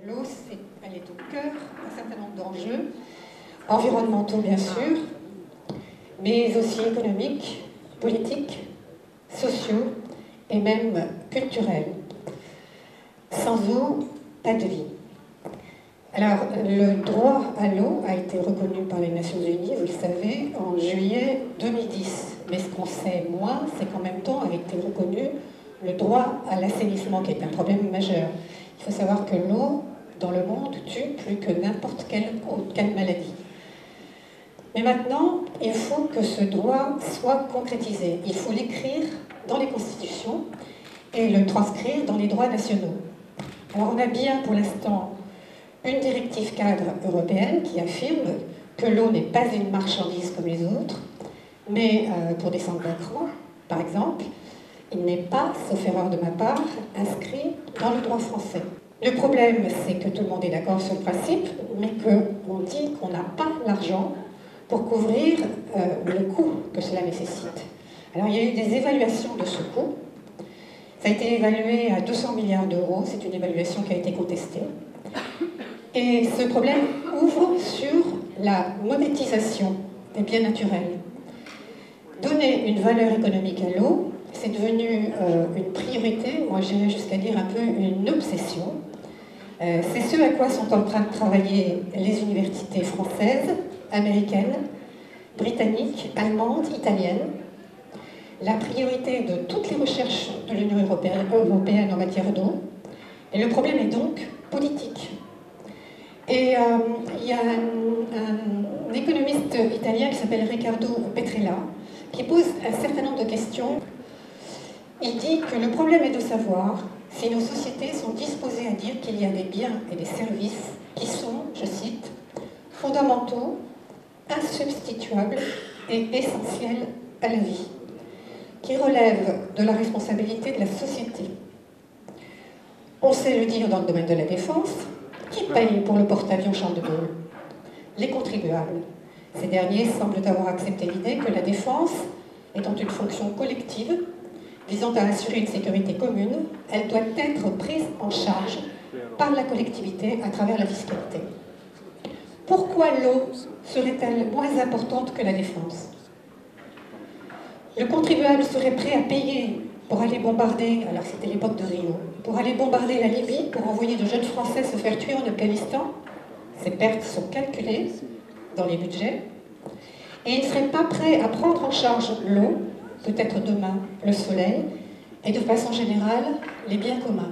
L'eau, elle est au cœur d'un certain nombre d'enjeux, environnementaux bien sûr, mais aussi économiques, politiques, sociaux et même culturels. Sans eau, pas de vie. Alors, le droit à l'eau a été reconnu par les Nations Unies, vous le savez, en juillet 2010. Mais ce qu'on sait moins, c'est qu'en même temps a été reconnu le droit à l'assainissement, qui est un problème majeur. Il faut savoir que l'eau, dans le monde, tue plus que n'importe quelle maladie. Mais maintenant, il faut que ce droit soit concrétisé. Il faut l'écrire dans les constitutions et le transcrire dans les droits nationaux. Alors on a bien pour l'instant une directive cadre européenne qui affirme que l'eau n'est pas une marchandise comme les autres, mais pour descendre d'un cran, par exemple, il n'est pas, sauf erreur de ma part, inscrit dans le droit français. Le problème, c'est que tout le monde est d'accord sur le principe, mais qu'on dit qu'on n'a pas l'argent pour couvrir le coût que cela nécessite. Alors il y a eu des évaluations de ce coût. Ça a été évalué à 200 milliards d'euros, c'est une évaluation qui a été contestée. Et ce problème ouvre sur la monétisation des biens naturels. Donner une valeur économique à l'eau, c'est devenu une priorité, moi j'irais jusqu'à dire un peu une obsession. C'est ce à quoi sont en train de travailler les universités françaises, américaines, britanniques, allemandes, italiennes. La priorité de toutes les recherches de l'Union européenne en matière d'eau. Et le problème est donc politique. Et il y a un économiste italien qui s'appelle Riccardo Petrella qui pose un certain nombre de questions. Il dit que le problème est de savoir si nos sociétés sont disposées à dire qu'il y a des biens et des services qui sont, je cite, fondamentaux, insubstituables et essentiels à la vie, qui relèvent de la responsabilité de la société. On sait le dire dans le domaine de la défense. Qui paye pour le porte-avions Charles de Gaulle? Les contribuables. Ces derniers semblent avoir accepté l'idée que la défense, étant une fonction collective, visant à assurer une sécurité commune, elle doit être prise en charge par la collectivité à travers la fiscalité. Pourquoi l'eau serait-elle moins importante que la défense? Le contribuable serait prêt à payer pour aller bombarder, alors c'était l'époque de Rio, pour aller bombarder la Libye, pour envoyer de jeunes Français se faire tuer en Afghanistan. Ces pertes sont calculées dans les budgets. Et il ne serait pas prêt à prendre en charge l'eau, peut-être demain le soleil, et de façon générale les biens communs.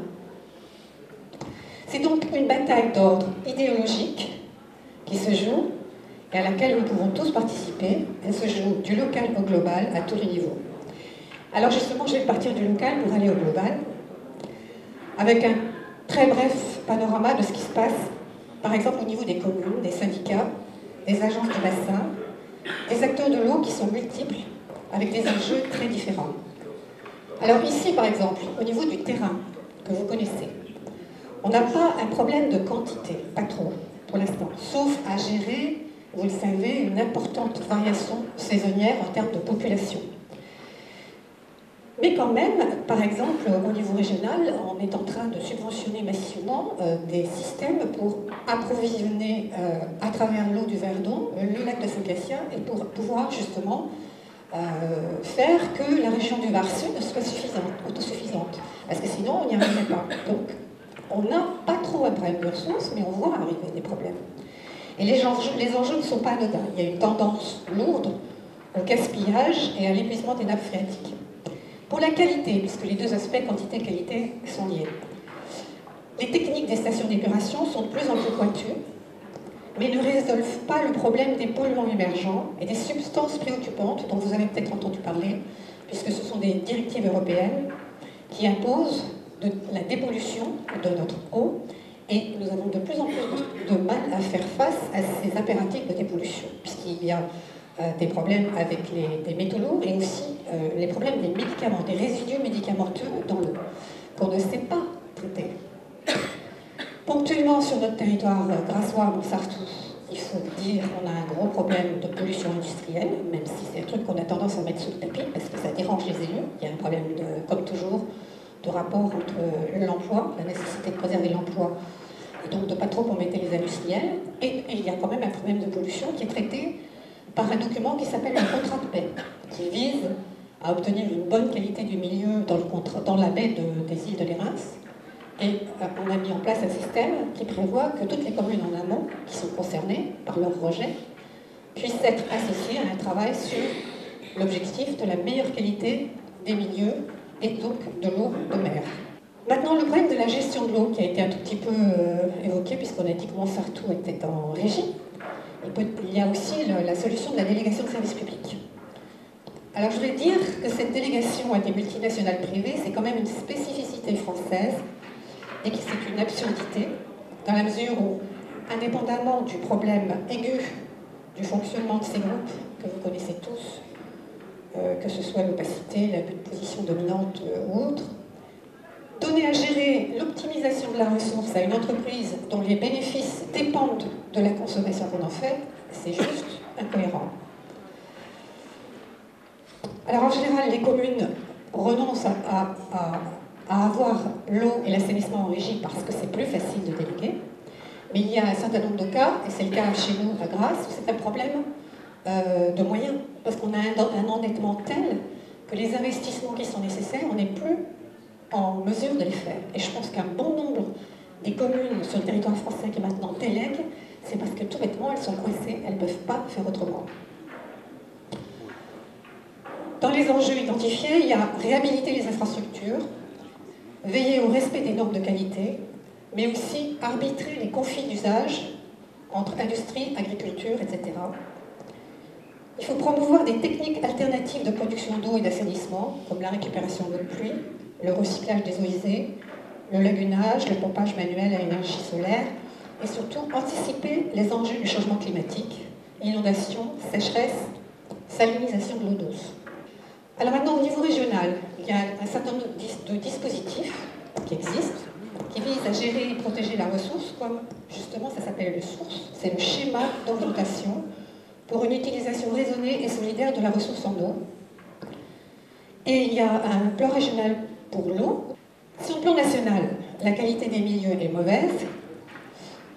C'est donc une bataille d'ordre idéologique qui se joue et à laquelle nous pouvons tous participer. Elle se joue du local au global à tous les niveaux. Alors justement, je vais partir du local pour aller au global, avec un très bref panorama de ce qui se passe, par exemple au niveau des communes, des syndicats, des agences de bassin, des acteurs de l'eau qui sont multiples, avec des enjeux très différents. Alors ici, par exemple, au niveau du terrain, que vous connaissez, on n'a pas un problème de quantité, pas trop, pour l'instant, sauf à gérer, vous le savez, une importante variation saisonnière en termes de population. Mais quand même, par exemple, au niveau régional, on est en train de subventionner massivement des systèmes pour approvisionner à travers l'eau du Verdon le lac de Saint-Gatien et pour pouvoir justement faire que la région du Var Sud soit autosuffisante. Parce que sinon, on n'y arriverait pas. Donc, on n'a pas trop un problème de ressources, mais on voit arriver des problèmes. Et les enjeux ne sont pas anodins. Il y a une tendance lourde au gaspillage et à l'épuisement des nappes phréatiques. Pour la qualité, puisque les deux aspects, quantité et qualité, sont liés. Les techniques des stations d'épuration sont de plus en plus pointues, mais ne résolvent pas le problème des polluants émergents et des substances préoccupantes dont vous avez peut-être entendu parler, puisque ce sont des directives européennes qui imposent la dépollution de notre eau, et nous avons de plus en plus de mal à faire face à ces impératifs de dépollution, puisqu'il y a des problèmes avec des métaux lourds et aussi les problèmes des médicaments, des résidus médicamenteux dans l'eau, qu'on ne sait pas traiter. Ponctuellement sur notre territoire grassois, Montsartou, il faut dire qu'on a un gros problème de pollution industrielle, même si c'est un truc qu'on a tendance à mettre sous le tapis parce que ça dérange les élus. Il y a un problème, comme toujours, de rapport entre l'emploi, la nécessité de préserver l'emploi, et donc de ne pas trop embêter les industriels. Et il y a quand même un problème de pollution qui est traité par un document qui s'appelle le contrat de paix, qui vise à obtenir une bonne qualité du milieu dans la baie des îles de l'Érins. Et on a mis en place un système qui prévoit que toutes les communes en amont, qui sont concernées par leur rejet, puissent être associées à un travail sur l'objectif de la meilleure qualité des milieux et donc de l'eau de mer. Maintenant, le problème de la gestion de l'eau, qui a été un tout petit peu évoqué, puisqu'on a dit que Montsartou était en régie, il y a aussi la solution de la délégation de services publics. Alors je vais dire que cette délégation à des multinationales privées, c'est quand même une spécificité française et que c'est une absurdité, dans la mesure où, indépendamment du problème aigu du fonctionnement de ces groupes que vous connaissez tous, que ce soit l'opacité, l'abus de position dominante ou autre, donner à gérer l'optimisation de la ressource à une entreprise dont les bénéfices dépendent de la consommation qu'on en fait, c'est juste incohérent. Alors en général, les communes renoncent à avoir l'eau et l'assainissement en régie parce que c'est plus facile de déléguer. Mais il y a un certain nombre de cas, et c'est le cas chez nous à Grasse, où c'est un problème de moyens. Parce qu'on a un endettement tel que les investissements qui sont nécessaires, on n'est plus en mesure de les faire. Et je pense qu'un bon nombre des communes sur le territoire français qui maintenant délèguent, c'est parce que tout bêtement, elles sont coincées, elles ne peuvent pas faire autrement. Dans les enjeux identifiés, il y a réhabiliter les infrastructures, veiller au respect des normes de qualité, mais aussi arbitrer les conflits d'usage entre industrie, agriculture, etc. Il faut promouvoir des techniques alternatives de production d'eau et d'assainissement, comme la récupération d'eau de pluie, le recyclage des eaux usées, le lagunage, le pompage manuel à énergie solaire, et surtout anticiper les enjeux du changement climatique, inondations, sécheresse, salinisation de l'eau douce. Alors maintenant, au niveau régional, il y a un certain nombre de dispositifs qui existent, qui visent à gérer et protéger la ressource, comme justement ça s'appelle le SOURCE, c'est le schéma d'orientation pour une utilisation raisonnée et solidaire de la ressource en eau. Et il y a un plan régional pour l'eau. Sur le plan national, la qualité des milieux est mauvaise.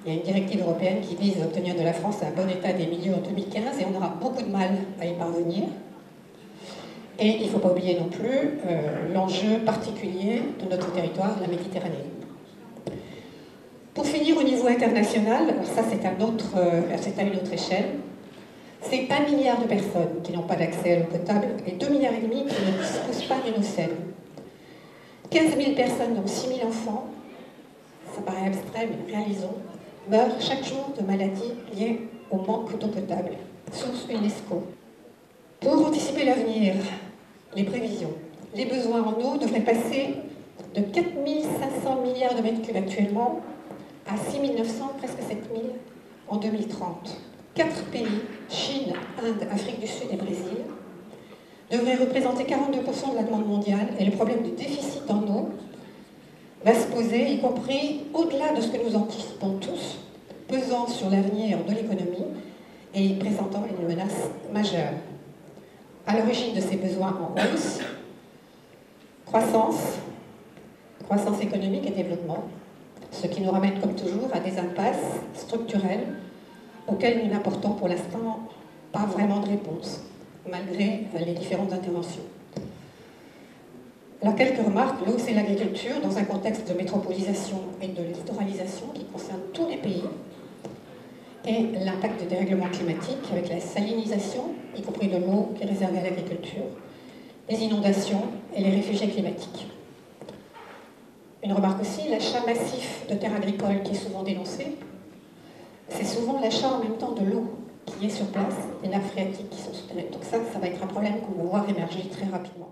Il y a une directive européenne qui vise à obtenir de la France un bon état des milieux en 2015 et on aura beaucoup de mal à y parvenir. Et il ne faut pas oublier non plus l'enjeu particulier de notre territoire, la Méditerranée. Pour finir, au niveau international, alors ça c'est à une autre échelle, c'est 1 milliard de personnes qui n'ont pas d'accès à l'eau potable et 2,5 milliards qui ne disposent pas d'une eau saine. 15 000 personnes, dont 6 000 enfants, ça paraît abstrait, mais réalisons, meurent chaque jour de maladies liées au manque d'eau potable, source UNESCO. Pour anticiper l'avenir, les prévisions, les besoins en eau devraient passer de 4 500 milliards de mètres cubes actuellement à 6 900, presque 7 000 en 2030. 4 pays, Chine, Inde, Afrique du Sud et Brésil, devraient représenter 42% de la demande mondiale et le problème du déficit en eau va se poser, y compris au-delà de ce que nous anticipons tous, pesant sur l'avenir de l'économie et présentant une menace majeure. À l'origine de ces besoins en hausse, croissance économique et développement, ce qui nous ramène comme toujours à des impasses structurelles auxquelles nous n'apportons pour l'instant pas vraiment de réponse, malgré les différentes interventions. Alors quelques remarques, l'eau c'est l'agriculture dans un contexte de métropolisation et de littoralisation qui concerne tous les pays, et l'impact des dérèglements climatiques avec la salinisation, y compris de l'eau qui est réservée à l'agriculture, les inondations et les réfugiés climatiques. Une remarque aussi, l'achat massif de terres agricoles qui est souvent dénoncé, c'est souvent l'achat en même temps de l'eau qui est sur place, des nappes phréatiques qui sont souterraines. Donc ça va être un problème qu'on va voir émerger très rapidement.